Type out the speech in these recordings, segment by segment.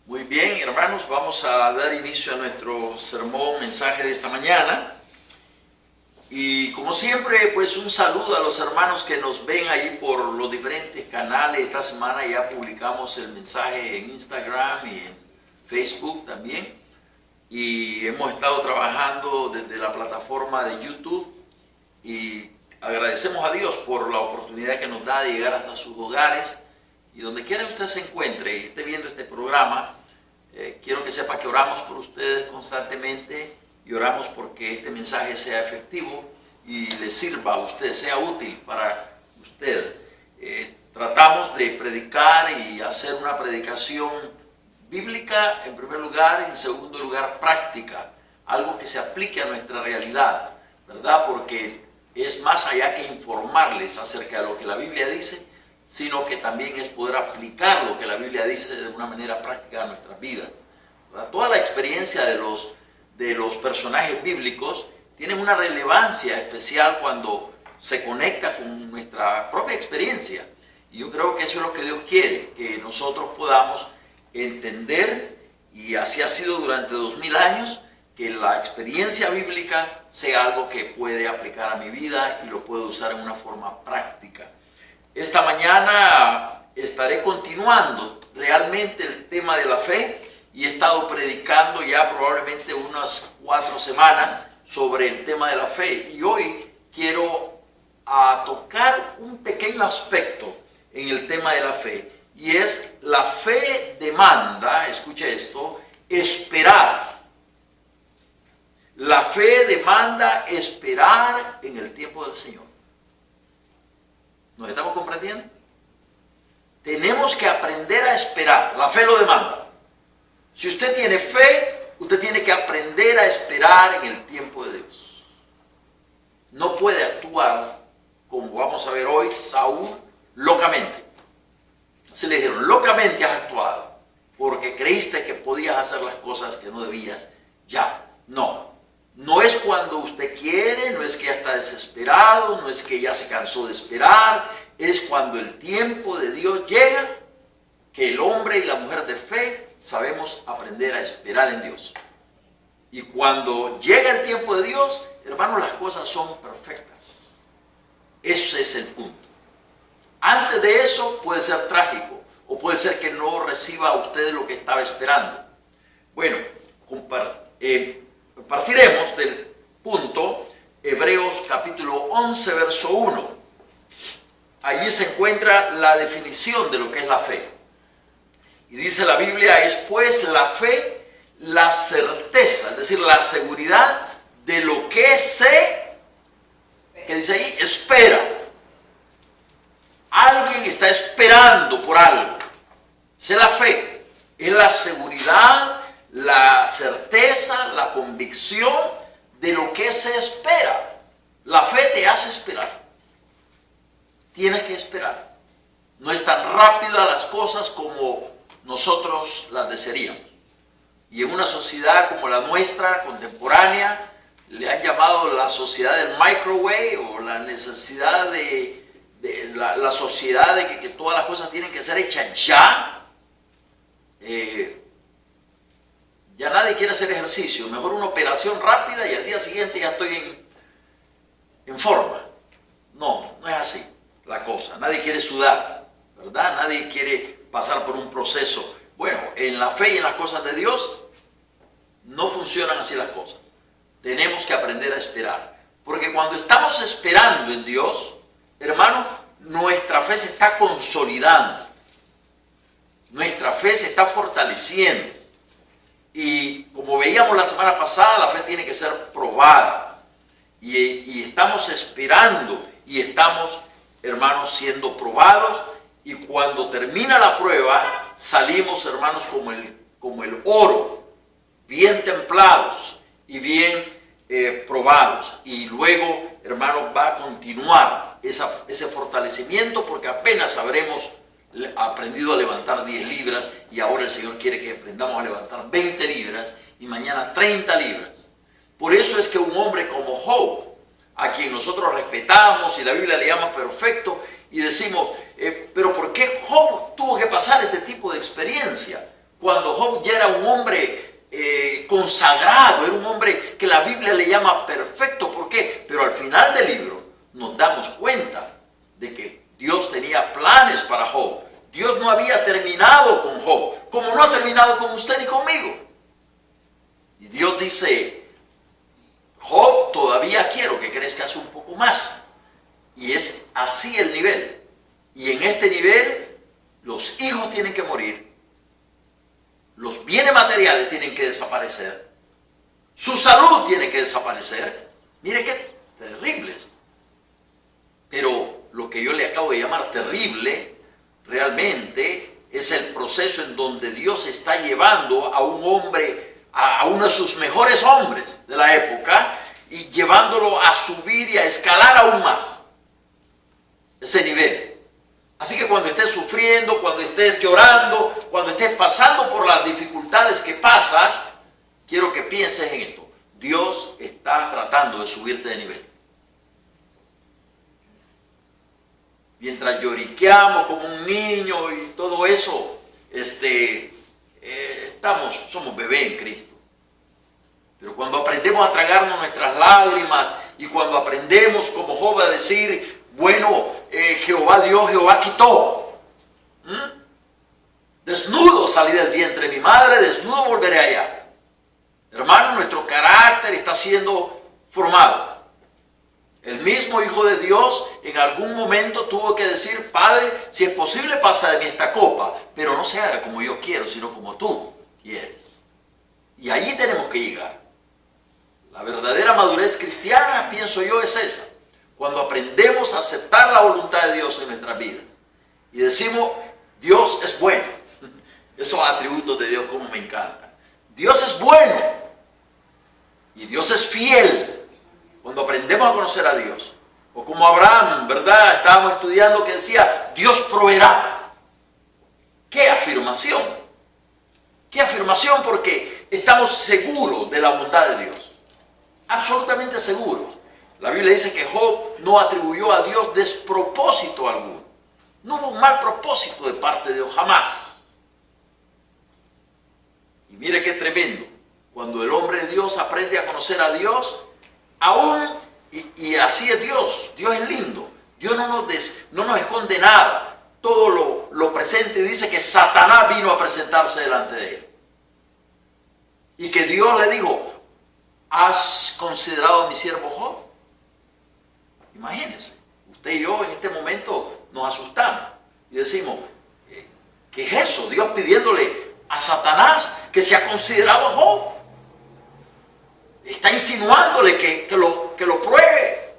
Muy bien, hermanos, vamos a dar inicio a nuestro sermón, mensaje de esta mañana. Y como siempre, pues un saludo a los hermanos que nos ven ahí por los diferentes canales. Esta semana ya publicamos el mensaje en Instagram y en Facebook también. Y hemos estado trabajando desde la plataforma de YouTube. Y agradecemos a Dios por la oportunidad que nos da de llegar hasta sus hogares. Y donde quiera que usted se encuentre y esté viendo este programa, quiero que sepa que oramos por ustedes constantemente y oramos porque este mensaje sea efectivo y le sirva a usted, sea útil para usted. Tratamos de predicar y hacer una predicación bíblica en primer lugar y en segundo lugar práctica, algo que se aplique a nuestra realidad, ¿verdad? Porque es más allá que informarles acerca de lo que la Biblia dice, sino que también es poder aplicar lo que la Biblia dice de una manera práctica a nuestras vidas. Toda la experiencia de los personajes bíblicos tienen una relevancia especial cuando se conecta con nuestra propia experiencia. Y yo creo que eso es lo que Dios quiere, que nosotros podamos entender, y así ha sido durante 2000 años, que la experiencia bíblica sea algo que puede aplicar a mi vida y lo puedo usar en una forma práctica. Esta mañana estaré continuando realmente el tema de la fe y he estado predicando ya probablemente unas 4 semanas sobre el tema de la fe. Y hoy quiero tocar un pequeño aspecto en el tema de la fe. Y es la fe demanda, escuche esto, esperar. La fe demanda esperar en el tiempo del Señor. ¿Nos estamos comprendiendo? Tenemos que aprender a esperar. La fe lo demanda. Si usted tiene fe, usted tiene que aprender a esperar en el tiempo de Dios. No puede actuar, como vamos a ver hoy, Saúl, locamente. Se le dijeron, locamente has actuado, porque creíste que podías hacer las cosas que no debías. Ya, no. No es cuando usted quiere, no es que ya está desesperado, no es que ya se cansó de esperar, es cuando el tiempo de Dios llega, que el hombre y la mujer de fe sabemos aprender a esperar en Dios. Y cuando llega el tiempo de Dios, hermanos, las cosas son perfectas. Ese es el punto. Antes de eso puede ser trágico, o puede ser que no reciba usted lo que estaba esperando. Bueno, partiremos del punto Hebreos capítulo 11, verso 1. Allí se encuentra la definición de lo que es la fe. Y dice la Biblia, es pues la fe, la certeza, es decir, la seguridad de lo que se, ¿qué dice ahí? Espera. Alguien está esperando por algo. Esa es la fe. Es la seguridad, la certeza, la convicción de lo que se espera. La fe te hace esperar. Tienes que esperar. No es tan rápida las cosas como nosotros las desearíamos. Y en una sociedad como la nuestra, contemporánea, le han llamado la sociedad del microwave o la necesidad de la sociedad de que todas las cosas tienen que ser hechas ya. Ya nadie quiere hacer ejercicio, mejor una operación rápida y al día siguiente ya estoy en forma. No, no es así la cosa. Nadie quiere sudar, ¿verdad? Nadie quiere pasar por un proceso. Bueno, en la fe y en las cosas de Dios no funcionan así las cosas. Tenemos que aprender a esperar. Porque cuando estamos esperando en Dios, hermanos, nuestra fe se está consolidando. Nuestra fe se está fortaleciendo. Y como veíamos la semana pasada, la fe tiene que ser probada. Y estamos esperando y estamos, hermanos, siendo probados. Y cuando termina la prueba, salimos, hermanos, como el oro, bien templados y bien probados. Y luego, hermanos, va a continuar ese fortalecimiento porque apenas habremos aprendido a levantar 10 libras y ahora el Señor quiere que aprendamos a levantar 20 libras y mañana 30 libras. Por eso es que un hombre como Job, a quien nosotros respetamos y la Biblia le llama perfecto, y decimos, pero ¿por qué Job tuvo que pasar este tipo de experiencia? cuando Job ya era un hombre consagrado, era un hombre que la Biblia le llama perfecto. ¿Por qué? Pero al final del libro nos damos cuenta de que Dios tenía planes para Job. Dios no había terminado con Job, como no ha terminado con usted ni conmigo. Y Dios dice: Job, todavía quiero que crezcas un poco más. Y es así el nivel. Y en este nivel, los hijos tienen que morir, los bienes materiales tienen que desaparecer, su salud tiene que desaparecer. Mire qué terrible es. Pero lo que yo le acabo de llamar terrible, realmente es el proceso en donde Dios está llevando a un hombre, a uno de sus mejores hombres de la época, y llevándolo a subir y a escalar aún más ese nivel. Así que cuando estés sufriendo, cuando estés llorando, cuando estés pasando por las dificultades que pasas, quiero que pienses en esto: Dios está tratando de subirte de nivel. Mientras lloriqueamos como un niño y todo eso, somos bebés en Cristo. Pero cuando aprendemos a tragarnos nuestras lágrimas y cuando aprendemos, como Job, a decir: bueno, Jehová dio, Jehová quitó. Desnudo salí del vientre de mi madre, desnudo volveré allá. Hermano, nuestro carácter está siendo formado. El mismo Hijo de Dios en algún momento tuvo que decir: Padre, si es posible, pasa de mí esta copa, pero no se haga como yo quiero, sino como tú quieres. Y allí tenemos que llegar. La verdadera madurez cristiana, pienso yo, es esa. Cuando aprendemos a aceptar la voluntad de Dios en nuestras vidas y decimos: Dios es bueno. Esos atributos de Dios como me encantan. Dios es bueno y Dios es fiel. Cuando aprendemos a conocer a Dios, o como Abraham, ¿verdad? Estábamos estudiando que decía: Dios proveerá. ¡Qué afirmación! ¡Qué afirmación! Porque estamos seguros de la bondad de Dios. Absolutamente seguros. La Biblia dice que Job no atribuyó a Dios despropósito alguno. No hubo un mal propósito de parte de Dios, jamás. Y mire qué tremendo. Cuando el hombre de Dios aprende a conocer a Dios, aún, y así es Dios. Dios es lindo. Dios no nos esconde nada. Todo lo presente. Dice que Satanás vino a presentarse delante de él. Y que Dios le dijo: ¿has considerado a mi siervo Job? Imagínense, usted y yo en este momento nos asustamos y decimos: ¿qué es eso? Dios pidiéndole a Satanás que se ha considerado a Job. Está insinuándole que lo pruebe.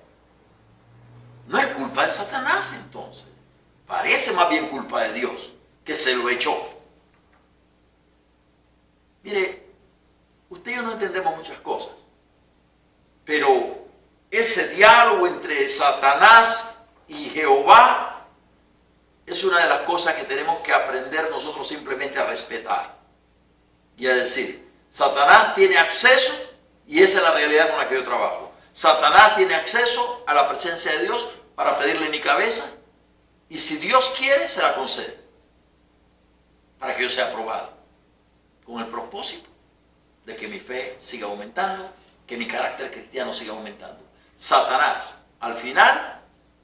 No es culpa de Satanás, entonces. Parece más bien culpa de Dios, que se lo echó. Mire, usted y yo no entendemos muchas cosas, pero ese diálogo entre Satanás y Jehová es una de las cosas que tenemos que aprender nosotros simplemente a respetar y a decir: Satanás tiene acceso, y esa es la realidad con la que yo trabajo. Satanás tiene acceso a la presencia de Dios para pedirle mi cabeza, y si Dios quiere, se la concede para que yo sea aprobado, con el propósito de que mi fe siga aumentando, que mi carácter cristiano siga aumentando. Satanás, al final,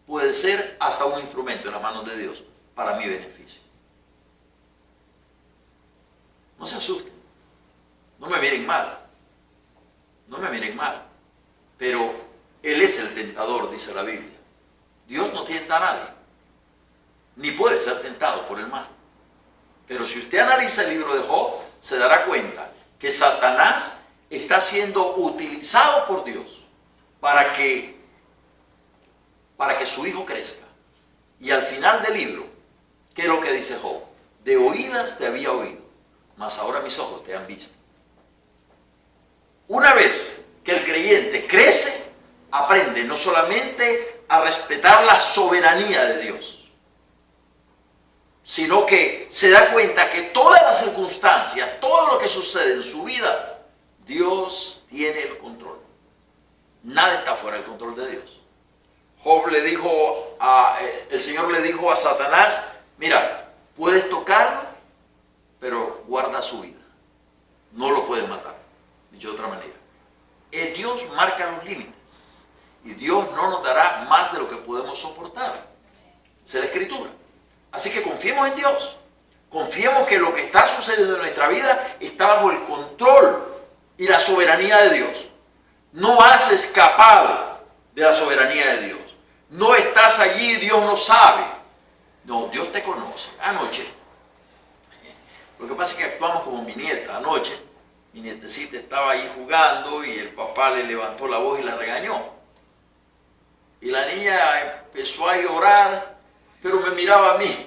puede ser hasta un instrumento en las manos de Dios para mi beneficio. No se asusten, no me miren mal, no me miren mal, pero Él es el tentador, dice la Biblia. Dios no tienta a nadie, ni puede ser tentado por el mal. Pero si usted analiza el libro de Job, se dará cuenta que Satanás está siendo utilizado por Dios para que su hijo crezca. Y al final del libro, ¿qué es lo que dice Job? De oídas te había oído, mas ahora mis ojos te han visto. Una vez que el creyente crece, aprende no solamente a respetar la soberanía de Dios, sino que se da cuenta que todas las circunstancias, todo lo que sucede en su vida, Dios tiene el control. Nada está fuera del control de Dios. Job le dijo el Señor le dijo a Satanás: mira, puedes tocarlo, pero guarda su podemos soportar. Esa es la Escritura. Así que confiemos en Dios. Confiemos que lo que está sucediendo en nuestra vida está bajo el control y la soberanía de Dios. No has escapado de la soberanía de Dios. No estás allí, Dios no sabe. No, Dios te conoce. Anoche, lo que pasa es que actuamos como mi nieta. Anoche, mi nietecita estaba ahí jugando y el papá le levantó la voz y la regañó. Y la niña empezó a llorar, pero me miraba a mí,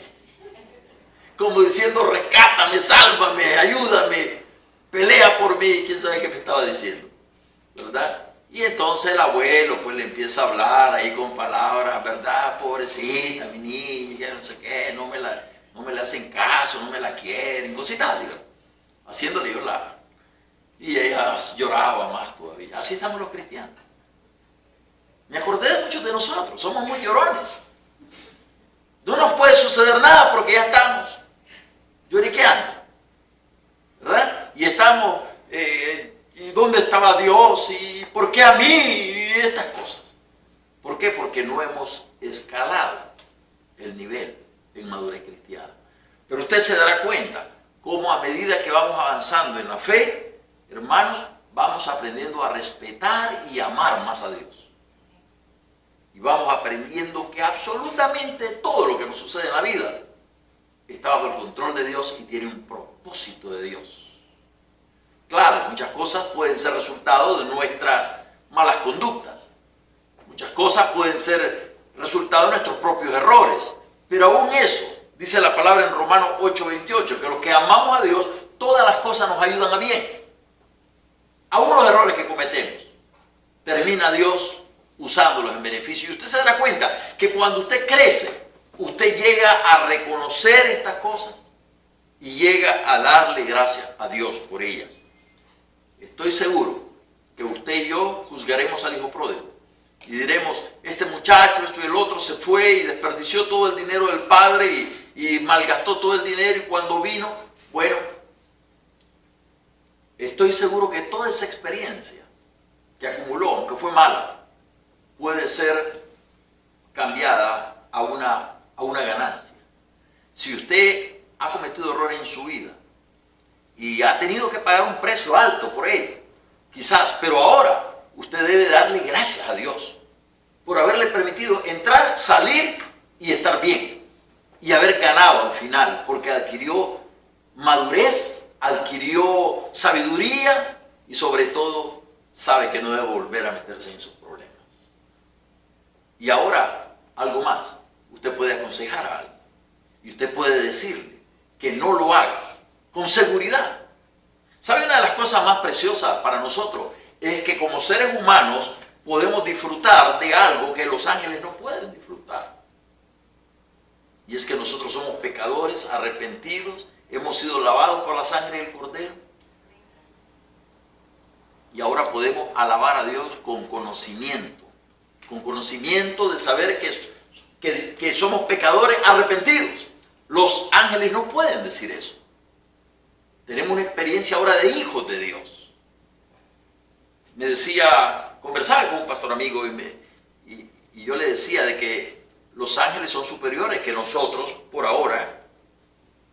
como diciendo, rescátame, sálvame, ayúdame, pelea por mí. ¿Quién sabe qué me estaba diciendo? ¿Verdad? Y entonces el abuelo pues le empieza a hablar ahí con palabras, ¿verdad? Pobrecita, mi niña, no sé qué, no me le hacen caso, no me la quieren, cositas, digo, haciéndole llorar. Y ella lloraba más todavía. Así estamos los cristianos. Me acordé de muchos de nosotros, somos muy llorones. No nos puede suceder nada porque ya estamos lloriqueando, ¿verdad? Y estamos, ¿y dónde estaba Dios? ¿Y por qué a mí? Y estas cosas. ¿Por qué? Porque no hemos escalado el nivel en madurez cristiana. Pero usted se dará cuenta cómo a medida que vamos avanzando en la fe, hermanos, vamos aprendiendo a respetar y amar más a Dios. Y vamos aprendiendo que absolutamente todo lo que nos sucede en la vida está bajo el control de Dios y tiene un propósito de Dios. Claro, muchas cosas pueden ser resultado de nuestras malas conductas. Muchas cosas pueden ser resultado de nuestros propios errores. Pero aún eso, dice la palabra en Romanos 8:28, que los que amamos a Dios, todas las cosas nos ayudan a bien. Aún los errores que cometemos, termina Dios usándolos en beneficio. Y usted se dará cuenta que cuando usted crece, usted llega a reconocer estas cosas y llega a darle gracias a Dios por ellas. Estoy seguro que usted y yo juzgaremos al hijo pródigo y diremos, este muchacho, esto y el otro se fue y desperdició todo el dinero del padre y malgastó todo el dinero, y cuando vino, bueno, estoy seguro que toda esa experiencia que acumuló, aunque fue mala, puede ser cambiada a una ganancia. Si usted ha cometido errores en su vida y ha tenido que pagar un precio alto por ello, quizás, pero ahora usted debe darle gracias a Dios por haberle permitido entrar, salir y estar bien, y haber ganado al final, porque adquirió madurez, adquirió sabiduría y sobre todo sabe que no debe volver a meterse en sus problemas. Y ahora, algo más, usted puede aconsejar a alguien y usted puede decirle que no lo haga con seguridad. ¿Sabe? Una de las cosas más preciosas para nosotros es que como seres humanos podemos disfrutar de algo que los ángeles no pueden disfrutar. Y es que nosotros somos pecadores, arrepentidos, hemos sido lavados por la sangre del Cordero. Y ahora podemos alabar a Dios con conocimiento de saber que somos pecadores arrepentidos. Los ángeles no pueden decir eso. Tenemos una experiencia ahora de hijos de Dios. Me decía, conversaba con un pastor amigo y yo le decía de que los ángeles son superiores que nosotros por ahora,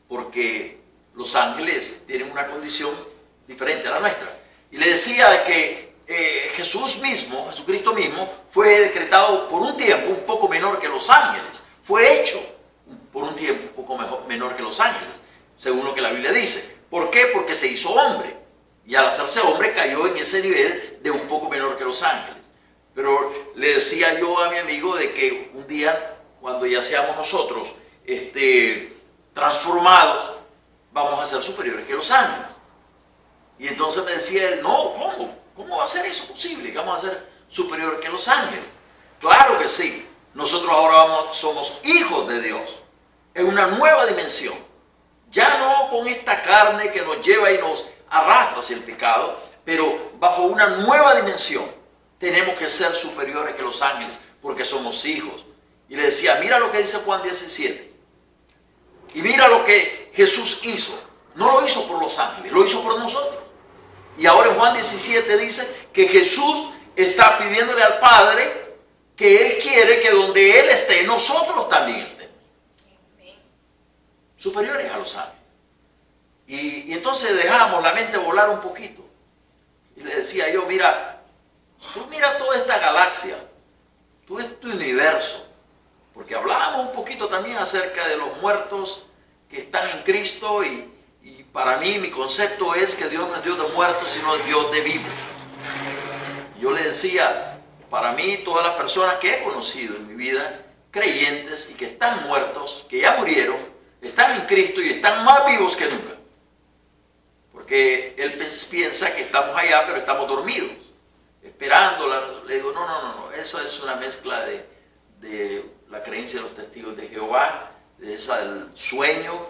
porque los ángeles tienen una condición diferente a la nuestra. Y le decía que Jesucristo mismo, fue decretado por un tiempo un poco menor que los ángeles. Fue hecho por un tiempo un poco menor que los ángeles, según lo que la Biblia dice. ¿Por qué? Porque se hizo hombre. Y al hacerse hombre cayó en ese nivel de un poco menor que los ángeles. Pero le decía yo a mi amigo de que un día, cuando ya seamos nosotros transformados, vamos a ser superiores que los ángeles. Y entonces me decía él, no, ¿cómo? ¿Cómo va a ser eso posible? Que vamos a ser superiores que los ángeles. Claro que sí. Nosotros ahora somos hijos de Dios en una nueva dimensión. Ya no con esta carne que nos lleva y nos arrastra hacia el pecado, pero bajo una nueva dimensión tenemos que ser superiores que los ángeles porque somos hijos. Y le decía, mira lo que dice Juan 17. Y mira lo que Jesús hizo. No lo hizo por los ángeles, lo hizo por nosotros. Y ahora en Juan 17 dice que Jesús está pidiéndole al Padre que Él quiere que donde Él esté, nosotros también estemos. Superiores a los ángeles. Y entonces dejamos la mente volar un poquito. Y le decía yo, mira, tú mira toda esta galaxia, todo este universo. Porque hablábamos un poquito también acerca de los muertos que están en Cristo y para mí mi concepto es que Dios no es Dios de muertos, sino Dios de vivos. Yo le decía, para mí todas las personas que he conocido en mi vida, creyentes y que están muertos, que ya murieron, están en Cristo y están más vivos que nunca. Porque él piensa que estamos allá, pero estamos dormidos, esperándola. Le digo, no, eso es una mezcla de la creencia de los testigos de Jehová, del sueño.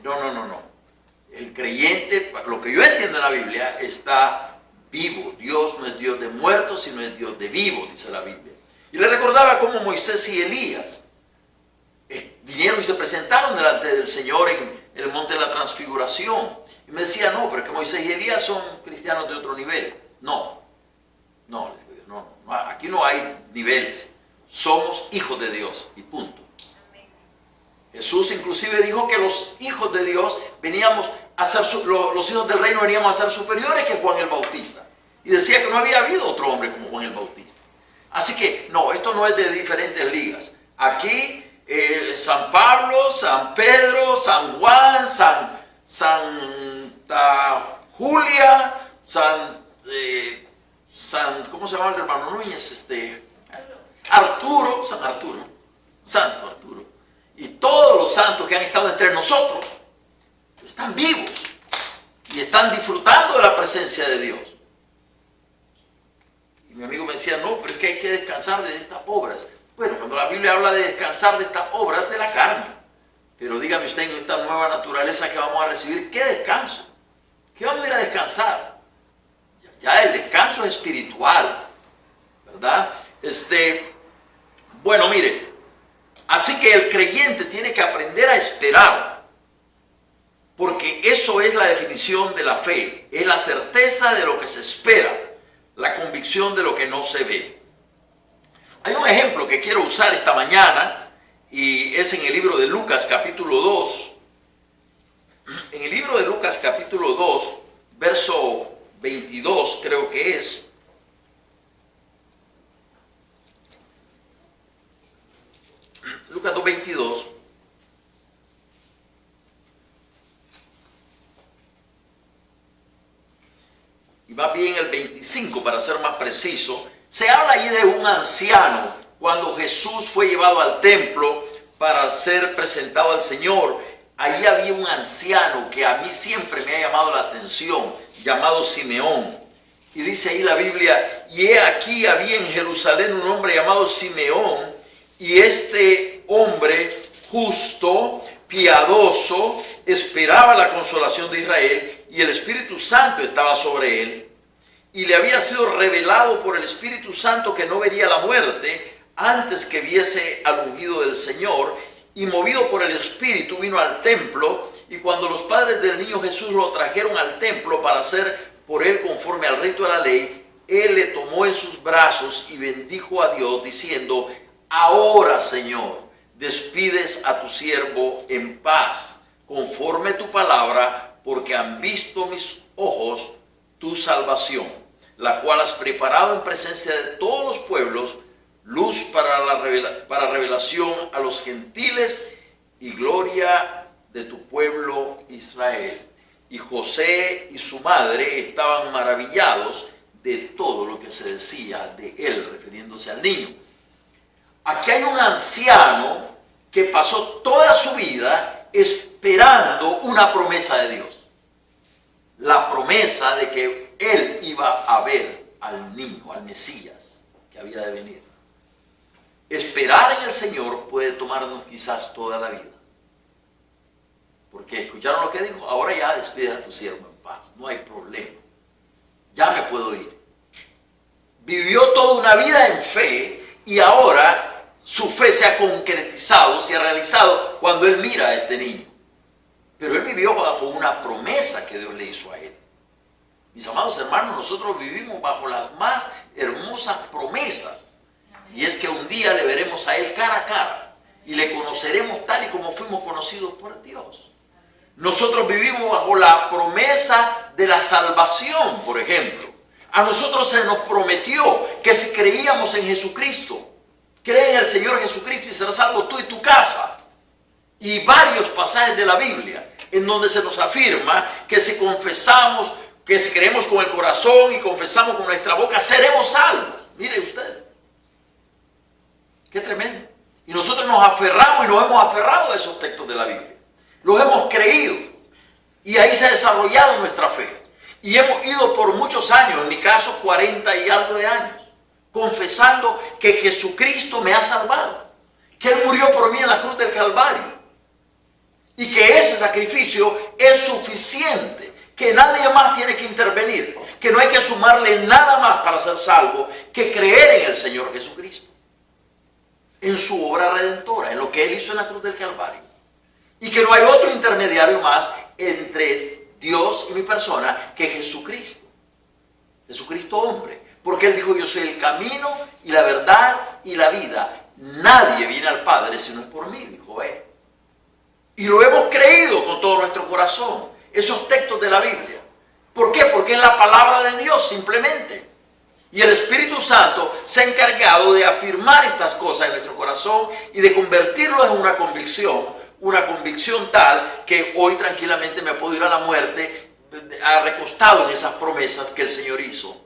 No. El creyente, lo que yo entiendo en la Biblia, está vivo. Dios no es Dios de muertos, sino es Dios de vivos, dice la Biblia. Y le recordaba cómo Moisés y Elías vinieron y se presentaron delante del Señor en el monte de la transfiguración. Y me decía, no, pero es que Moisés y Elías son cristianos de otro nivel. No, aquí no hay niveles. Somos hijos de Dios y punto. Jesús inclusive dijo que los hijos de Dios veníamos a ser, los hijos del reino veníamos a ser superiores que Juan el Bautista. Y decía que no había habido otro hombre como Juan el Bautista. Así que no, esto no es de diferentes ligas. Aquí San Pablo, San Pedro, San Juan, Santa Julia, ¿cómo se llama el hermano Núñez? Arturo, Santo Arturo. Y todos los santos que han estado entre nosotros están vivos y están disfrutando de la presencia de Dios. Y mi amigo me decía, no, pero es que hay que descansar de estas obras. Bueno, cuando la Biblia habla de descansar de estas obras de la carne, pero dígame usted, en esta nueva naturaleza que vamos a recibir, ¿qué descanso? ¿Qué vamos a ir a descansar? Ya el descanso es espiritual, ¿verdad? Bueno, mire, así que el creyente tiene que aprender a esperar, porque eso es la definición de la fe, es la certeza de lo que se espera, la convicción de lo que no se ve. Hay un ejemplo que quiero usar esta mañana y es en el libro de Lucas capítulo 2. En el libro de Lucas capítulo 2, verso 22 creo que es. Lucas 2:22. Y va bien el 25 para ser más preciso. Se habla allí de un anciano cuando Jesús fue llevado al templo para ser presentado al Señor. Allí había un anciano que a mí siempre me ha llamado la atención, llamado Simeón. Y dice ahí la Biblia, y he aquí había en Jerusalén un hombre llamado Simeón, y este hombre justo, piadoso, esperaba la consolación de Israel, y el Espíritu Santo estaba sobre él. Y le había sido revelado por el Espíritu Santo que no vería la muerte antes que viese al ungido del Señor. Y movido por el Espíritu vino al templo. Y cuando los padres del niño Jesús lo trajeron al templo para hacer por él conforme al rito de la ley, él le tomó en sus brazos y bendijo a Dios diciendo: ahora, Señor, despides a tu siervo en paz, conforme tu palabra, porque han visto mis ojos tu salvación, la cual has preparado en presencia de todos los pueblos, luz para revelación a los gentiles y gloria de tu pueblo Israel. Y José y su madre estaban maravillados de todo lo que se decía de él, refiriéndose al niño. Aquí hay un anciano que pasó toda su vida esperando una promesa de Dios. La promesa de que él iba a ver al niño, al Mesías, que había de venir. Esperar en el Señor puede tomarnos quizás toda la vida. Porque escucharon lo que dijo, ahora ya despide a tu siervo en paz, no hay problema. Ya me puedo ir. Vivió toda una vida en fe y ahora su fe se ha concretizado, se ha realizado cuando él mira a este niño. Pero él vivió bajo una promesa que Dios le hizo a él. Mis amados hermanos, nosotros vivimos bajo las más hermosas promesas Y es que un día le veremos a Él cara a cara y le conoceremos tal y como fuimos conocidos por Dios. Nosotros vivimos bajo la promesa de la salvación, por ejemplo. A nosotros se nos prometió que si creíamos en Jesucristo, cree en el Señor Jesucristo y serás salvo tú y tu casa. Y varios pasajes de la Biblia en donde se nos afirma que si confesamos, que si creemos con el corazón y confesamos con nuestra boca, seremos salvos. Mire usted, qué tremendo. Y nosotros nos aferramos y nos hemos aferrado a esos textos de la Biblia. Los hemos creído y ahí se ha desarrollado nuestra fe. Y hemos ido por muchos años, en mi caso 40 y algo de años, confesando que Jesucristo me ha salvado, que Él murió por mí en la cruz del Calvario y que ese sacrificio es suficiente, que nadie más tiene que intervenir, que no hay que sumarle nada más para ser salvo que creer en el Señor Jesucristo, en su obra redentora, en lo que Él hizo en la cruz del Calvario, y que no hay otro intermediario más entre Dios y mi persona que Jesucristo. Jesucristo hombre, porque Él dijo: yo soy el camino y la verdad y la vida. Nadie viene al Padre si no es por mí, dijo Él. Y lo hemos creído con todo nuestro corazón, esos textos de la Biblia. ¿Por qué? Porque es la palabra de Dios simplemente. Y el Espíritu Santo se ha encargado de afirmar estas cosas en nuestro corazón y de convertirlo en una convicción tal que hoy tranquilamente me puedo ir a la muerte recostado en esas promesas que el Señor hizo,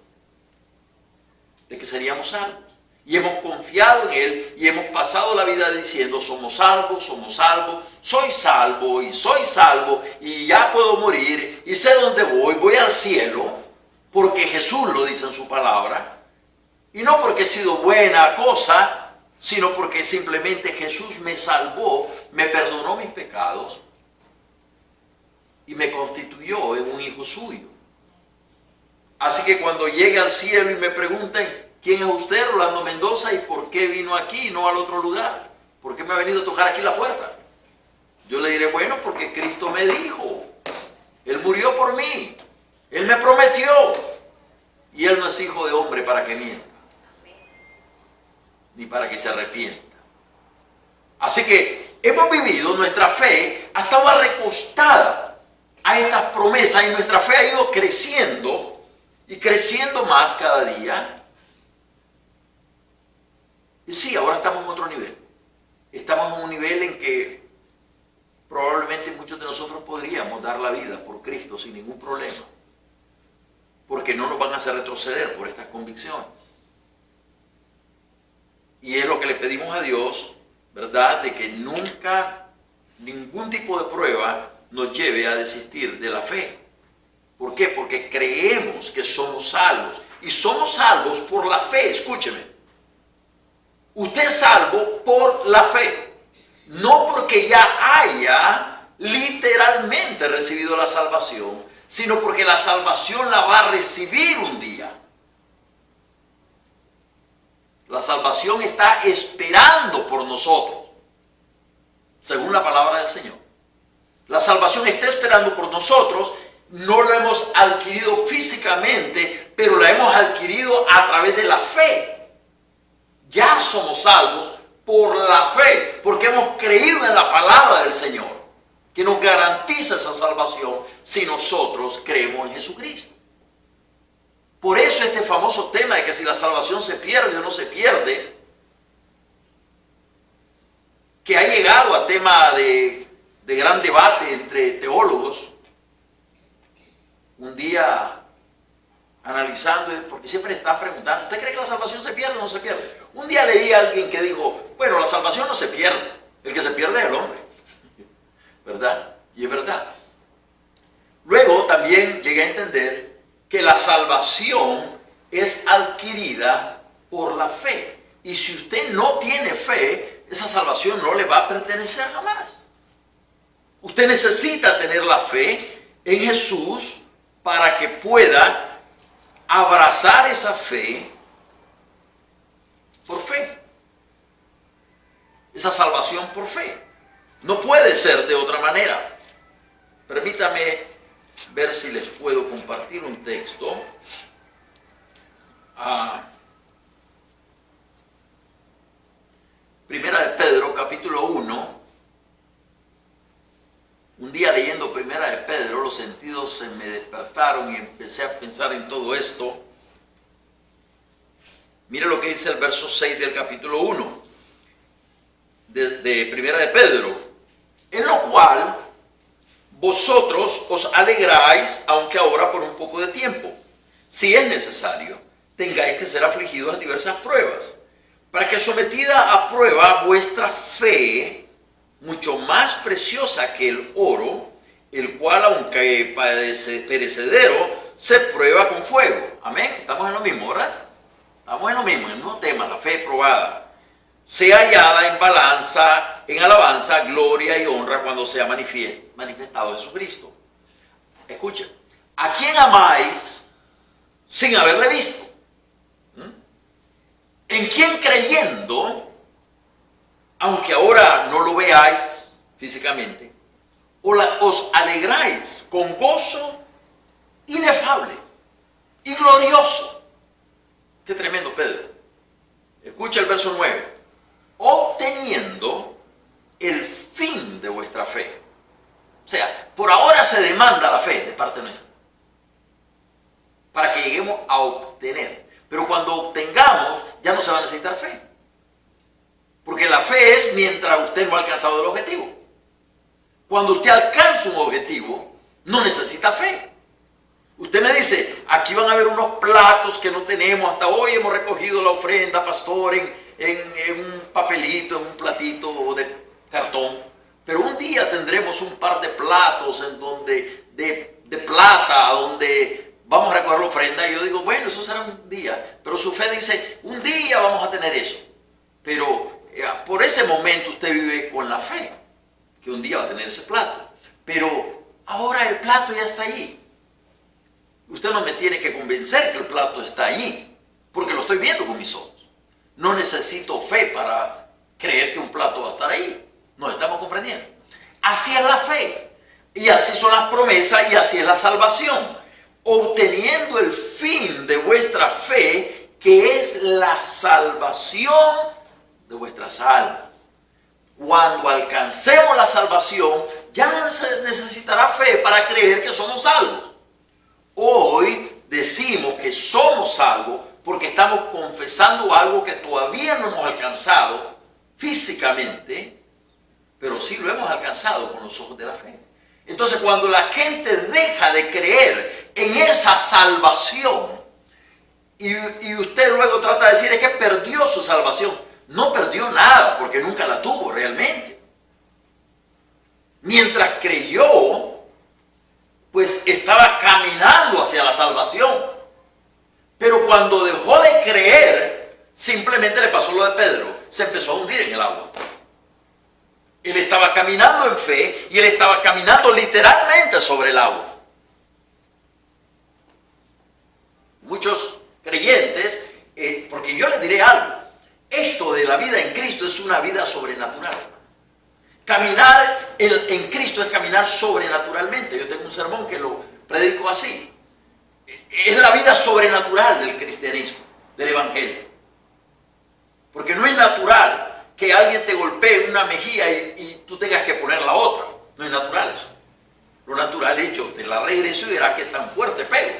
de que seríamos salvos. Y hemos confiado en Él y hemos pasado la vida diciendo: somos salvos, soy salvo y ya puedo morir y sé dónde voy al cielo, porque Jesús lo dice en su palabra, y no porque he sido buena cosa, sino porque simplemente Jesús me salvó, me perdonó mis pecados y me constituyó en un hijo suyo. Así que cuando llegue al cielo y me pregunten: ¿quién es usted, Rolando Mendoza, y por qué vino aquí y no al otro lugar? ¿Por qué me ha venido a tocar aquí la puerta? Yo le diré: bueno, porque Cristo me dijo, Él murió por mí, Él me prometió, y Él no es hijo de hombre para que mienta, ni para que se arrepienta. Así que hemos vivido, nuestra fe ha estado recostada a estas promesas y nuestra fe ha ido creciendo y creciendo más cada día. Y sí, ahora estamos en otro nivel. Estamos en un nivel en que probablemente muchos de nosotros podríamos dar la vida por Cristo sin ningún problema, porque no nos van a hacer retroceder por estas convicciones. Y es lo que le pedimos a Dios, ¿verdad? De que nunca ningún tipo de prueba nos lleve a desistir de la fe. ¿Por qué? Porque creemos que somos salvos. Y somos salvos por la fe. Escúcheme. Usted es salvo por la fe. No porque ya haya literalmente recibido la salvación, sino porque la salvación la va a recibir un día. La salvación está esperando por nosotros, según la palabra del Señor. La salvación está esperando por nosotros. No la hemos adquirido físicamente, pero la hemos adquirido a través de la fe. Ya somos salvos por la fe, porque hemos creído en la palabra del Señor, que nos garantiza esa salvación si nosotros creemos en Jesucristo. Por eso este famoso tema de que si la salvación se pierde o no se pierde, que ha llegado a tema de gran debate entre teólogos. Un día analizando, porque siempre están preguntando: ¿usted cree que la salvación se pierde o no se pierde? Un día leí a alguien que dijo: bueno, la salvación no se pierde, el que se pierde es el hombre, ¿verdad? Y es verdad. Luego también llegué a entender que la salvación es adquirida por la fe, y si usted no tiene fe, esa salvación no le va a pertenecer jamás. Usted necesita tener la fe en Jesús para que pueda abrazar esa fe por fe. Esa salvación por fe. No puede ser de otra manera. Permítame ver si les puedo compartir un texto. Primera de Pedro, capítulo 1. Un día leyendo Primera de Pedro, los sentidos se me despertaron y empecé a pensar en todo esto. Mire lo que dice el verso 6 del capítulo 1 de Primera de Pedro. En lo cual vosotros os alegráis, aunque ahora por un poco de tiempo, si es necesario, tengáis que ser afligidos en diversas pruebas, para que sometida a prueba vuestra fe, mucho más preciosa que el oro, el cual aunque parece perecedero, se prueba con fuego. Amén. Estamos en lo mismo, ¿verdad? Estamos en lo mismo, en el mismo tema, la fe probada. Sea hallada en balanza, en alabanza, gloria y honra cuando sea manifestado Jesucristo. Escuchen, ¿a quién amáis sin haberle visto? ¿En quién creyendo, aunque ahora no lo veáis físicamente, os alegráis con gozo inefable y glorioso? Qué tremendo, Pedro. Escucha el verso 9. Obteniendo el fin de vuestra fe. O sea, por ahora se demanda la fe de parte nuestra, para que lleguemos a obtener. Pero cuando obtengamos, ya no se va a necesitar fe. Porque la fe es mientras usted no ha alcanzado el objetivo. Cuando usted alcanza un objetivo, no necesita fe. Usted me dice, aquí van a haber unos platos que no tenemos, hasta hoy hemos recogido la ofrenda, pastor, en un papelito, en un platito de cartón. Pero un día tendremos un par de platos en donde, de plata, donde vamos a recoger la ofrenda. Y yo digo, bueno, eso será un día. Pero su fe dice, un día vamos a tener eso. Pero por ese momento usted vive con la fe, que un día va a tener ese plato. Pero ahora el plato ya está allí. Usted no me tiene que convencer que el plato está allí, porque lo estoy viendo con mis ojos. No necesito fe para creer que un plato va a estar ahí. Nos estamos comprendiendo. Así es la fe. Y así son las promesas y así es la salvación. Obteniendo el fin de vuestra fe, que es la salvación de vuestras almas. Cuando alcancemos la salvación, ya no se necesitará fe para creer que somos salvos. Hoy decimos que somos salvos porque estamos confesando algo que todavía no hemos alcanzado físicamente, pero sí lo hemos alcanzado con los ojos de la fe. Entonces, cuando la gente deja de creer en esa salvación y usted luego trata de decir es que perdió su salvación, no perdió nada porque nunca la tuvo realmente. Mientras creyó, pues estaba caminando hacia la salvación. Pero cuando dejó de creer, simplemente le pasó lo de Pedro, se empezó a hundir en el agua. Él estaba caminando en fe y él estaba caminando literalmente sobre el agua. Muchos creyentes, porque yo les diré algo, esto de la vida en Cristo es una vida sobrenatural. Caminar en Cristo es caminar sobrenaturalmente. Yo tengo un sermón que lo predico así. Es la vida sobrenatural del cristianismo, del evangelio. Porque no es natural que alguien te golpee una mejilla y tú tengas que poner la otra. No es natural eso. Lo natural es yo te la regreso y verás que tan fuerte pego,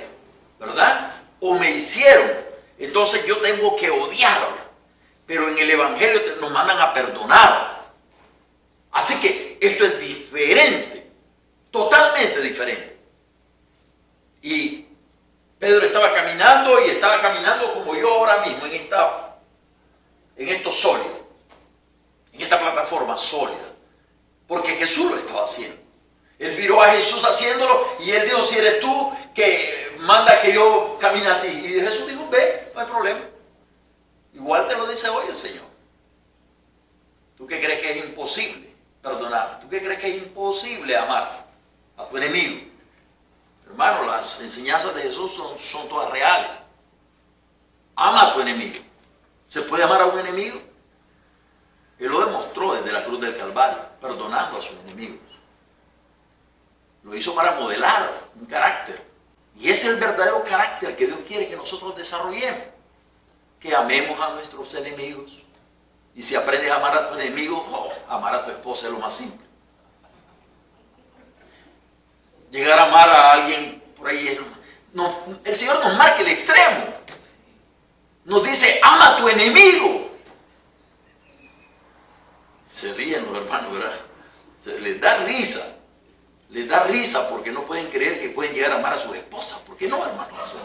¿verdad? O me hicieron, entonces yo tengo que odiar. Pero en el evangelio nos mandan a perdonar. Así que esto es diferente, totalmente diferente. Y Pedro estaba caminando y estaba caminando como yo ahora mismo en esto sólido, en esta plataforma sólida, porque Jesús lo estaba haciendo. Él miró a Jesús haciéndolo y él dijo, si eres tú que manda que yo camine a ti. Y Jesús dijo, ve, no hay problema. Igual te lo dice hoy el Señor. ¿Tú qué crees que es imposible perdonar? ¿Tú qué crees que es imposible amar a tu enemigo? Hermano, las enseñanzas de Jesús son todas reales. Ama a tu enemigo. ¿Se puede amar a un enemigo? Él lo demostró desde la cruz del Calvario, perdonando a sus enemigos. Lo hizo para modelar un carácter. Y es el verdadero carácter que Dios quiere que nosotros desarrollemos. Que amemos a nuestros enemigos. Y si aprendes a amar a tu enemigo, amar a tu esposa es lo más simple. Llegar a amar a alguien por ahí, no, el Señor nos marca el extremo. Nos dice, ama a tu enemigo. Se ríen los hermanos, ¿verdad? Les da risa. Les da risa porque no pueden creer que pueden llegar a amar a sus esposas. ¿Por qué no, hermanos?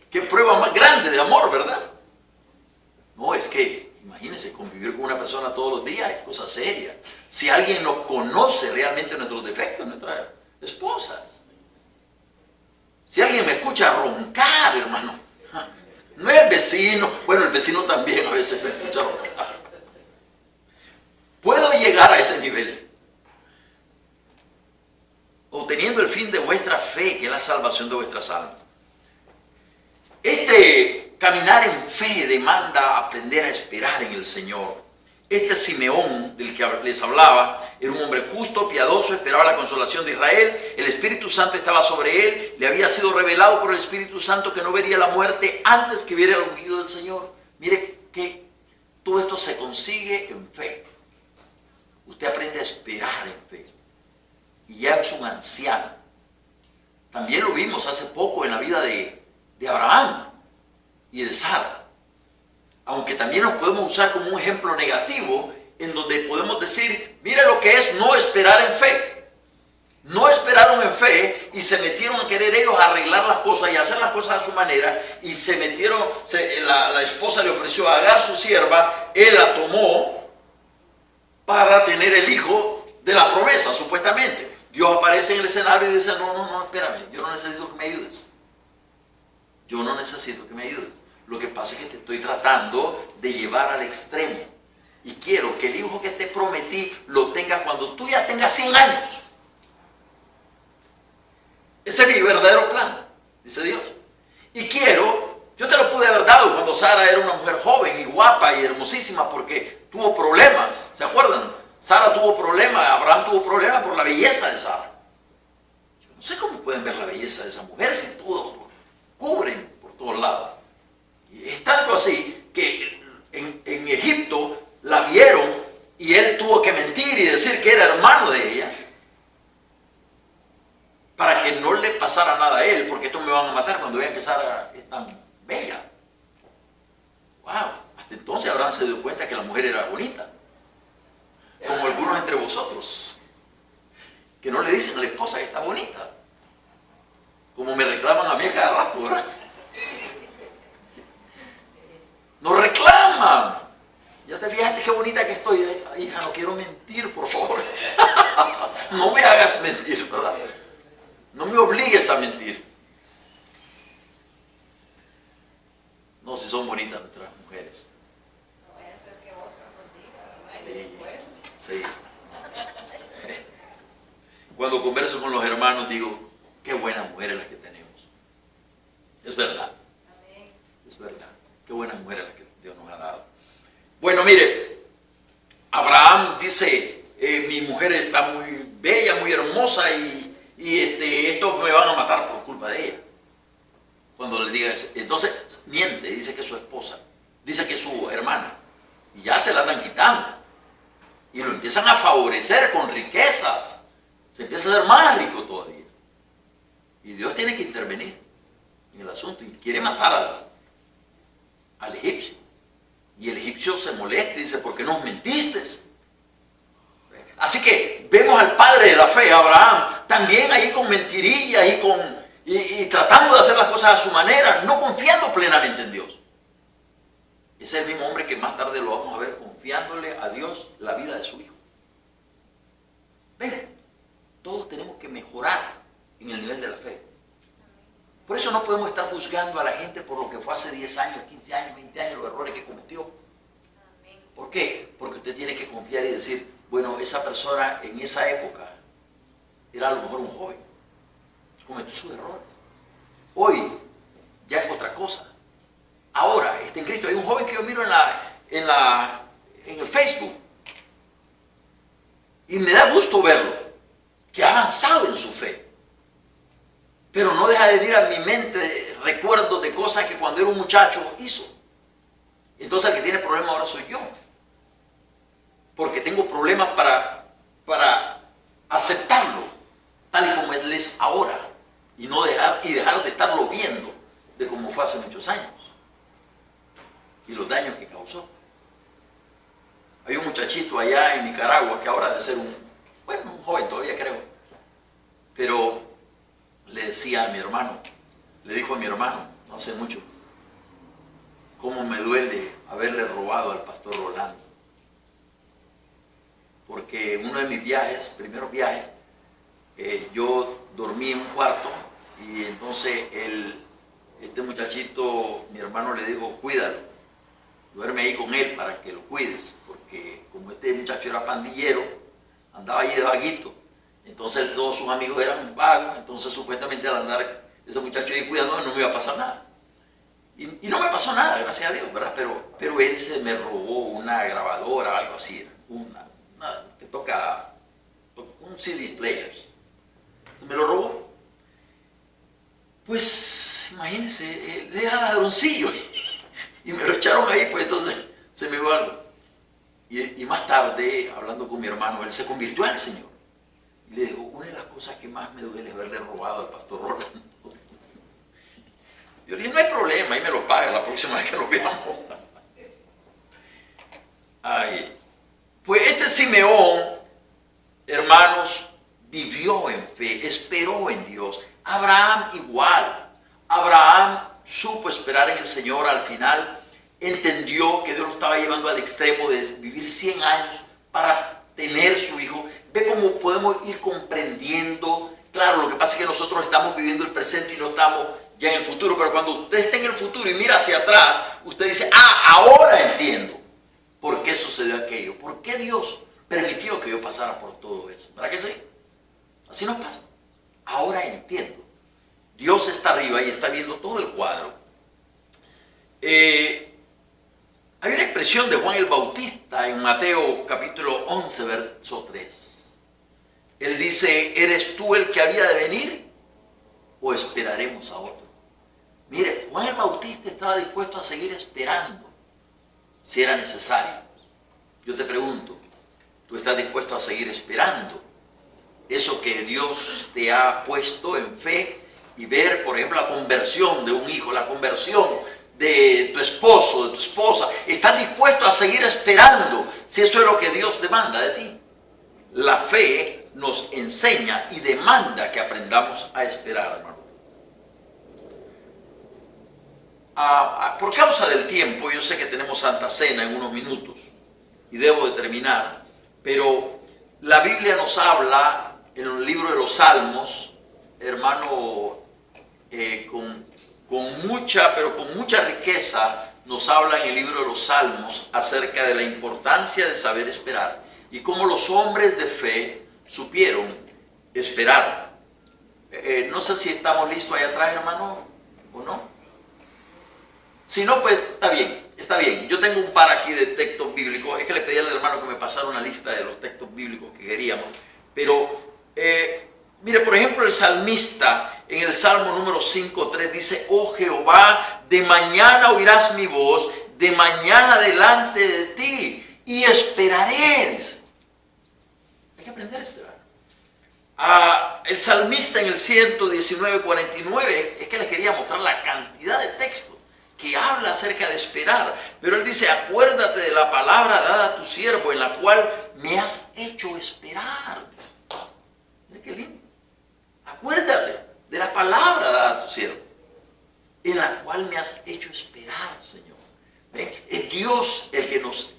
Qué prueba más grande de amor, ¿verdad? No, es que, imagínense, convivir con una persona todos los días es cosa seria. Si alguien nos conoce realmente nuestros defectos, nuestras esposas. Si alguien me escucha roncar, hermano, no es el vecino, bueno, el vecino también a veces me escucha roncar. Puedo llegar a ese nivel. Obteniendo el fin de vuestra fe, que es la salvación de vuestras almas. Este caminar en fe demanda aprender a esperar en el Señor. Este Simeón, del que les hablaba, era un hombre justo, piadoso, esperaba la consolación de Israel. El Espíritu Santo estaba sobre él. Le había sido revelado por el Espíritu Santo que no vería la muerte antes que viera el ungido del Señor. Mire que todo esto se consigue en fe. Usted aprende a esperar en fe. Y ya es un anciano. También lo vimos hace poco en la vida de Abraham y de Sara. Aunque también nos podemos usar como un ejemplo negativo en donde podemos decir, mire lo que es no esperar en fe. No esperaron en fe y se metieron a querer ellos arreglar las cosas y hacer las cosas a su manera y se metieron, la esposa le ofreció a Agar su sierva, él la tomó para tener el hijo de la promesa, supuestamente. Dios aparece en el escenario y dice, no, espérame, yo no necesito que me ayudes. Yo no necesito que me ayudes. Lo que pasa es que te estoy tratando de llevar al extremo. Y quiero que el hijo que te prometí lo tengas cuando tú ya tengas 100 años. Ese es mi verdadero plan, dice Dios. Y yo te lo pude haber dado cuando Sara era una mujer joven y guapa y hermosísima porque tuvo problemas. ¿Se acuerdan? Sara tuvo problemas, Abraham tuvo problemas por la belleza de Sara. Yo no sé cómo pueden ver la belleza de esa mujer si todos cubren por todos lados. Y es tanto así que en Egipto la vieron y él tuvo que mentir y decir que era hermano de ella para que no le pasara nada a él, porque estos me van a matar cuando vean que Sara es tan bella. Wow, hasta entonces Abraham se dio cuenta que la mujer era bonita. Como algunos entre vosotros, que no le dicen a la esposa que está bonita. Como me reclaman a mí a cada rato, ¿verdad? Nos reclaman. Ya te fijaste qué bonita que estoy. Hija, no quiero mentir, por favor. No me hagas mentir, ¿verdad? No me obligues a mentir. No, si son bonitas nuestras mujeres. No vaya a ser que otra nos diga, ¿verdad? Y después. Sí. Cuando converso con los hermanos digo, qué buenas mujeres las que tenemos. Es verdad. Amén. Es verdad. Qué buenas mujeres las que Dios nos ha dado. Bueno, mire, Abraham dice, mi mujer está muy bella, muy hermosa y estos me van a matar por culpa de ella. Cuando le diga eso. Entonces miente, dice que es su esposa, dice que es su hermana. Y ya se la andan quitando. Y lo empiezan a favorecer con riquezas. Se empieza a hacer más rico todavía. Y Dios tiene que intervenir en el asunto. Y quiere matar al egipcio. Y el egipcio se molesta y dice, ¿por qué nos mentiste? Así que vemos al padre de la fe, Abraham, también ahí con mentirillas y tratando de hacer las cosas a su manera, no confiando plenamente en Dios. Ese es el mismo hombre que más tarde lo vamos a ver confiándole a Dios la vida de su hijo. Ven, todos tenemos que mejorar en el nivel de la fe. Por eso no podemos estar juzgando a la gente por lo que fue hace 10 años, 15 años, 20 años, los errores que cometió. ¿Por qué? Porque usted tiene que confiar y decir, bueno, esa persona en esa época era a lo mejor un joven, cometió sus errores. Hoy ya es otra cosa. Ahora está en Cristo. Hay un joven que yo miro en el Facebook y me da gusto verlo, que ha avanzado en su fe. Pero no deja de venir a mi mente recuerdos de cosas que cuando era un muchacho hizo. Entonces el que tiene problemas ahora soy yo. Porque tengo problemas para aceptarlo tal y como él es ahora. Y dejar de estarlo viendo de como fue hace muchos años. Y los daños que causó. Hay un muchachito allá en Nicaragua que ahora debe ser un joven todavía creo. Pero le decía a mi hermano, le dijo a mi hermano, no hace mucho, cómo me duele haberle robado al pastor Rolando. Porque uno de mis primeros viajes, yo dormí en un cuarto y entonces este muchachito, mi hermano le dijo, cuídalo, duerme ahí con él para que lo cuides, porque como este muchacho era pandillero, andaba ahí de vaguito, entonces todos sus amigos eran vagos, entonces supuestamente al andar ese muchacho ahí cuidándome no me iba a pasar nada. Y no me pasó nada, gracias a Dios, ¿verdad? Pero él se me robó una grabadora, algo así, una que toca un CD player. Se me lo robó. Pues, imagínense, él era ladroncillo. Y me lo echaron ahí, pues entonces se me dio algo. Y más tarde, hablando con mi hermano, él se convirtió al Señor. Y le dijo, una de las cosas que más me duele es haberle robado al pastor Rolando. Yo le dije, no hay problema, ahí me lo paga la próxima vez que lo veamos. Ay. Pues este Simeón, hermanos, vivió en fe, esperó en Dios. Abraham igual. Abraham supo esperar en el Señor al final. Entendió que Dios lo estaba llevando al extremo de vivir 100 años para tener su hijo. Ve cómo podemos ir comprendiendo. Claro, lo que pasa es que nosotros estamos viviendo el presente y no estamos ya en el futuro. Pero cuando usted esté en el futuro y mira hacia atrás, usted dice, ahora entiendo por qué sucedió aquello. ¿Por qué Dios permitió que yo pasara por todo eso? ¿Verdad que sí? Así nos pasa. Ahora entiendo. Dios está arriba y está viendo todo el cuadro. Hay una expresión de Juan el Bautista en Mateo capítulo 11, verso 3. Él dice, ¿eres tú el que había de venir o esperaremos a otro? Mire, Juan el Bautista estaba dispuesto a seguir esperando si era necesario. Yo te pregunto, ¿tú estás dispuesto a seguir esperando eso que Dios te ha puesto en fe y ver, por ejemplo, la conversión de un hijo, la conversión de tu esposo, de tu esposa? ¿Estás dispuesto a seguir esperando si eso es lo que Dios demanda de ti? La fe nos enseña y demanda que aprendamos a esperar, hermano. Por causa del tiempo, yo sé que tenemos Santa Cena en unos minutos y debo de terminar, pero la Biblia nos habla en el libro de los Salmos, hermano, con mucha riqueza nos habla en el libro de los Salmos acerca de la importancia de saber esperar y cómo los hombres de fe supieron esperar. No sé si estamos listos allá atrás, hermano, o no. Si no, pues está bien. Yo tengo un par aquí de textos bíblicos. Es que le pedí al hermano que me pasara una lista de los textos bíblicos que queríamos. Pero, mire, por ejemplo, el salmista en el Salmo número 5:3 dice, oh Jehová, de mañana oirás mi voz, de mañana delante de ti, y esperaré. Hay que aprender a esperar. El salmista en el 119:49, es que les quería mostrar la cantidad de textos que habla acerca de esperar, pero él dice, acuérdate de la palabra dada a tu siervo, en la cual me has hecho esperar. Mira qué lindo. Acuérdate de la palabra dada a tu siervo, en la cual me has hecho esperar, Señor. Es Dios el que nos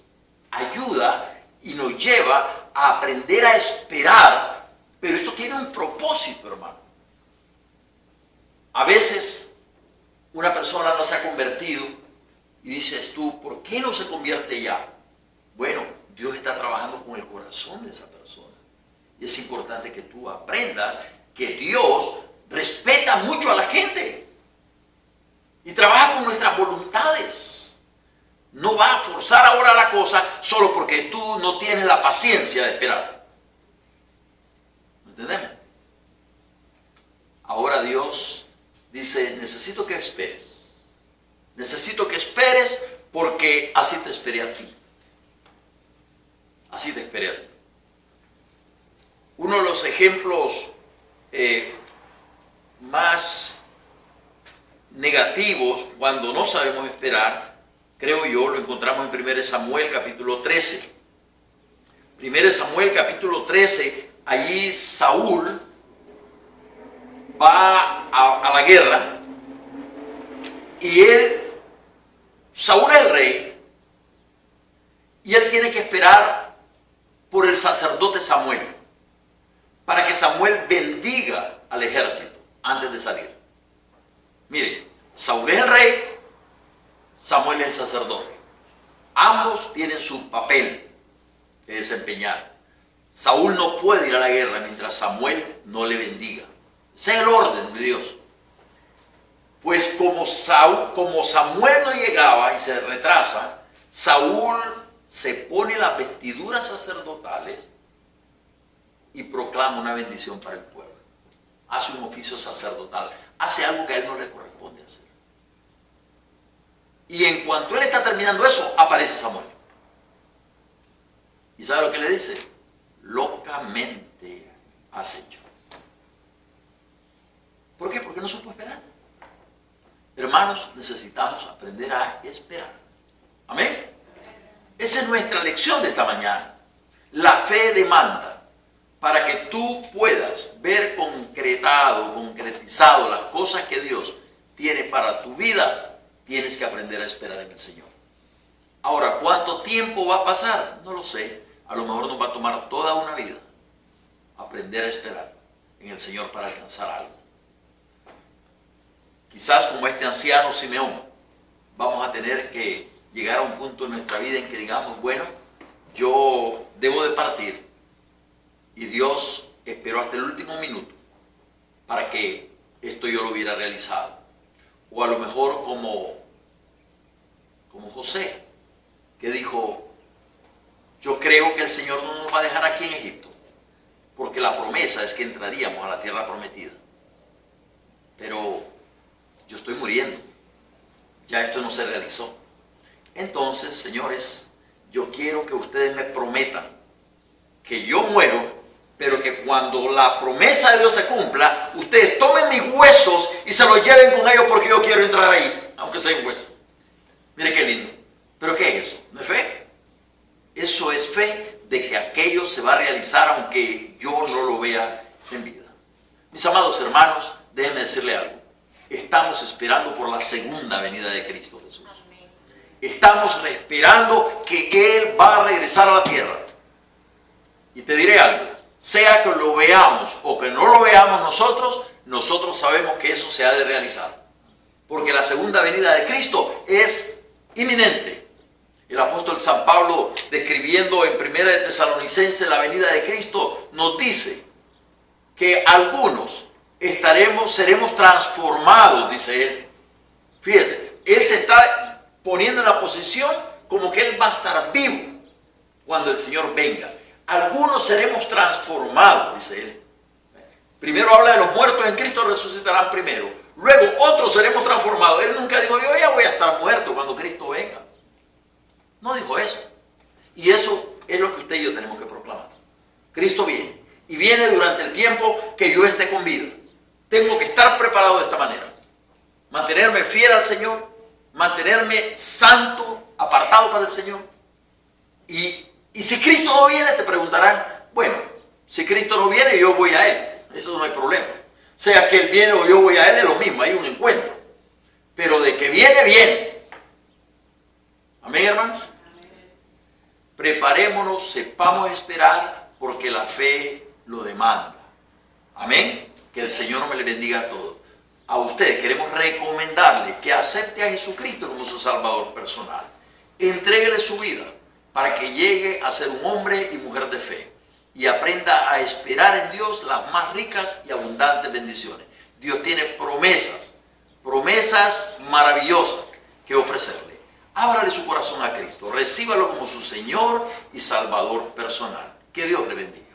ayuda y nos lleva a aprender a esperar, pero esto tiene un propósito, hermano. A veces una persona no se ha convertido y dices tú, ¿por qué no se convierte ya? Bueno, Dios está trabajando con el corazón de esa persona. Y es importante que tú aprendas que Dios respeta mucho a la gente y trabaja con nuestras voluntades. No va a forzar ahora la cosa solo porque tú no tienes la paciencia de esperar. ¿Me entendemos? Ahora Dios dice, necesito que esperes. Necesito que esperes porque así te esperé a ti. Así te esperé a ti. Uno de los ejemplos más negativos cuando no sabemos esperar, creo yo, lo encontramos en 1 Samuel capítulo 13. 1 Samuel capítulo 13, allí Saúl va a la guerra y Saúl es el rey y él tiene que esperar por el sacerdote Samuel para que Samuel bendiga al ejército antes de salir. Miren, Saúl es el rey, Samuel es el sacerdote. Ambos tienen su papel que desempeñar. Saúl no puede ir a la guerra mientras Samuel no le bendiga. Ese es el orden de Dios. Pues como Samuel no llegaba y se retrasa, Saúl se pone las vestiduras sacerdotales y proclama una bendición para el pueblo. Hace un oficio sacerdotal, hace algo que a él no le corresponde hacer. Y en cuanto él está terminando eso, aparece Samuel. ¿Y sabe lo que le dice? Locamente has hecho. ¿Por qué? Porque no supo esperar. Hermanos, necesitamos aprender a esperar. Amén. Esa es nuestra lección de esta mañana. La fe demanda, para que tú puedas ver concretizado las cosas que Dios tiene para tu vida, tienes que aprender a esperar en el Señor. Ahora, ¿cuánto tiempo va a pasar? No lo sé. A lo mejor nos va a tomar toda una vida aprender a esperar en el Señor para alcanzar algo. Quizás como este anciano Simeón, vamos a tener que llegar a un punto en nuestra vida en que digamos, bueno, yo debo de partir y Dios esperó hasta el último minuto para que esto yo lo hubiera realizado. O a lo mejor como José, que dijo, yo creo que el Señor no nos va a dejar aquí en Egipto, porque la promesa es que entraríamos a la tierra prometida. Pero yo estoy muriendo, ya esto no se realizó. Entonces, señores, yo quiero que ustedes me prometan que yo muero, pero que cuando la promesa de Dios se cumpla, ustedes tomen mis huesos y se los lleven con ellos porque yo quiero entrar ahí, aunque sea un hueso. Mire qué lindo. ¿Pero qué es eso? ¿No es fe? Eso es fe de que aquello se va a realizar aunque yo no lo vea en vida. Mis amados hermanos, déjenme decirle algo. Estamos esperando por la segunda venida de Cristo Jesús. Estamos esperando que Él va a regresar a la tierra. Y te diré algo, sea que lo veamos o que no lo veamos nosotros sabemos que eso se ha de realizar. Porque la segunda venida de Cristo es inminente. El apóstol San Pablo, describiendo en 1 de Tesalonicenses la venida de Cristo, nos dice que algunos seremos transformados, dice él. Fíjese, él se está poniendo en la posición como que él va a estar vivo cuando el Señor venga. Algunos seremos transformados, dice él. Primero habla de los muertos en Cristo resucitarán primero. Luego otros seremos transformados. Él nunca dijo, yo ya voy a estar muerto cuando Cristo venga. No dijo eso. Y eso es lo que usted y yo tenemos que proclamar. Cristo viene. Y viene durante el tiempo que yo esté con vida. Tengo que estar preparado de esta manera. Mantenerme fiel al Señor. Mantenerme santo, apartado para el Señor. Y si Cristo no viene, te preguntarán, bueno, si Cristo no viene, yo voy a Él. Eso no hay problema. Sea que Él viene o yo voy a Él, es lo mismo, hay un encuentro. Pero de que viene, viene. Amén, hermanos. Amén. Preparémonos, sepamos esperar, porque la fe lo demanda. Amén. Que el Señor me le bendiga a todos. A ustedes queremos recomendarle que acepte a Jesucristo como su Salvador personal. Entréguele su vida para que llegue a ser un hombre y mujer de fe y aprenda a esperar en Dios las más ricas y abundantes bendiciones. Dios tiene promesas maravillosas que ofrecerle. Ábrale su corazón a Cristo, recíbalo como su Señor y Salvador personal. Que Dios le bendiga.